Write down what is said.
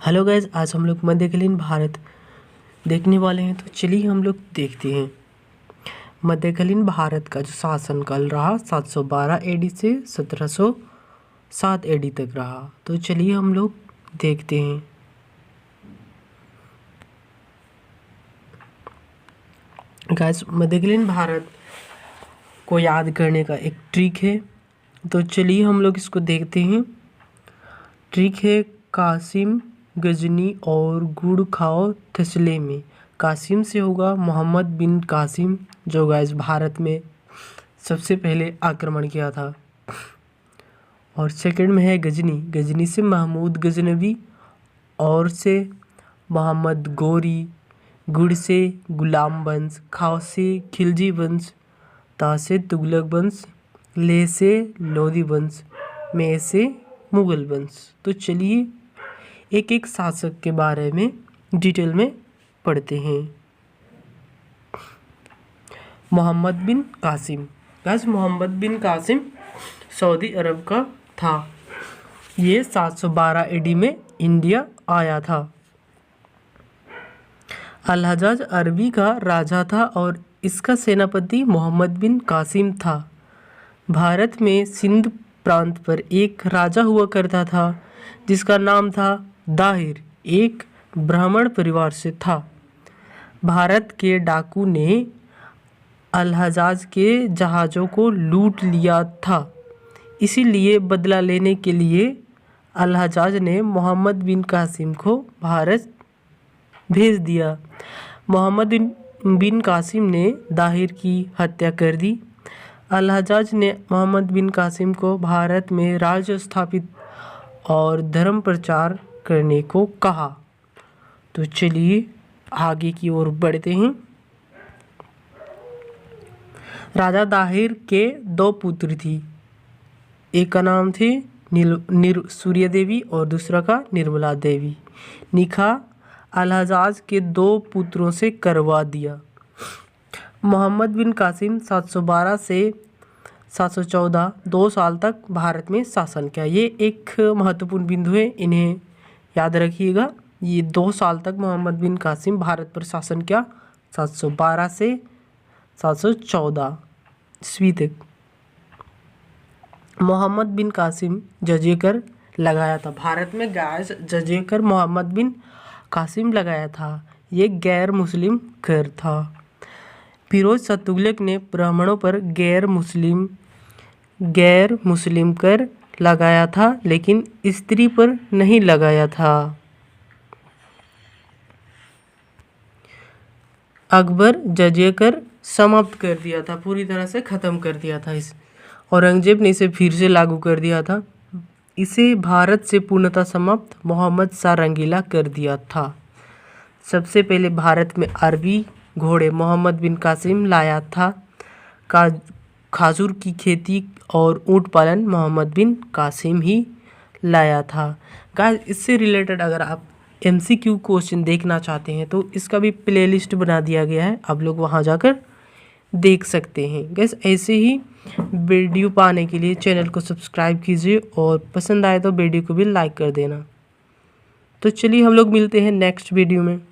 Hello guys, आज हम लोग मध्यकालीन भारत देखने वाले हैं। तो चलिए हम लोग देखते हैं। मध्यकालीन भारत का जो शासनकाल रहा 712 एडी से 1707 एडी तक रहा। तो चलिए हम लोग देखते हैं। गाइज, मध्यकालीन भारत को याद करने का एक ट्रिक है, तो चलिए हम लोग इसको देखते हैं। ट्रिक है कासिम गजनी और गुड़ खाओ थसले में। कासिम से होगा मोहम्मद बिन कासिम, जो गाइस भारत में सबसे पहले आक्रमण किया था। और सेकंड में है गजनी। गजनी से महमूद गजनवी, और से मोहम्मद गोरी, गुड़ से गुलाम वंश, खाओ से खिलजी वंश, ता से तुगलक वंश, ले से लोधी वंश, में से मुगल वंश। तो चलिए एक एक शासक के बारे में डिटेल में पढ़ते हैं। मोहम्मद बिन कासिम। गाइस, मोहम्मद बिन कासिम सऊदी अरब का था। ये 712 एडी में इंडिया आया था। अल-हज्जाज अरबी का राजा था और इसका सेनापति मोहम्मद बिन कासिम था। भारत में सिंध प्रांत पर एक राजा हुआ करता था जिसका नाम था दाहिर, एक ब्राह्मण परिवार से था। भारत के डाकू ने अल-हज्जाज के जहाज़ों को लूट लिया था। इसीलिए बदला लेने के लिए अल-हज्जाज ने मोहम्मद बिन कासिम को भारत भेज दिया। मोहम्मद बिन कासिम ने दाहिर की हत्या कर दी। अल-हज्जाज ने मोहम्मद बिन कासिम को भारत में राज्य स्थापित और धर्म प्रचार करने को कहा। तो चलिए आगे की ओर बढ़ते हैं। राजा दाहिर के दो पुत्र थी। एक का नाम थी सूर्य देवी और दूसरा का निर्मला देवी। निकाह अल-हज्जाज के दो पुत्रों से करवा दिया। मोहम्मद बिन कासिम 712 से 714 2 साल तक भारत में शासन किया। ये एक महत्वपूर्ण बिंदु है, इन्हें याद रखिएगा। ये 2 साल तक मोहम्मद बिन कासिम भारत पर शासन किया, 712 से 714 ईस्वी तक। मोहम्मद बिन कासिम जजिया कर लगाया था। भारत में गाइस जजिया कर मोहम्मद बिन कासिम लगाया था। ये गैर मुस्लिम कर था। फिरोज शाह तुगलक ने ब्राह्मणों पर गैर मुस्लिम कर लगाया था, लेकिन स्त्री पर नहीं लगाया था। अकबर जजिया कर समाप्त कर दिया था, पूरी तरह से ख़त्म कर दिया था। इस औरंगजेब ने इसे फिर से लागू कर दिया था। इसे भारत से पूर्णतः समाप्त मोहम्मद शाह रंगीला कर दिया था। सबसे पहले भारत में अरबी घोड़े मोहम्मद बिन कासिम लाया था। खाजूर की खेती और ऊँट पालन मोहम्मद बिन कासिम ही लाया था। गाइस, इससे रिलेटेड अगर आप MCQ क्वेश्चन देखना चाहते हैं तो इसका भी प्लेलिस्ट बना दिया गया है, आप लोग वहां जाकर देख सकते हैं। गाइस, ऐसे ही वीडियो पाने के लिए चैनल को सब्सक्राइब कीजिए और पसंद आए तो वीडियो को भी लाइक कर देना। तो चलिए हम लोग मिलते हैं नेक्स्ट वीडियो में।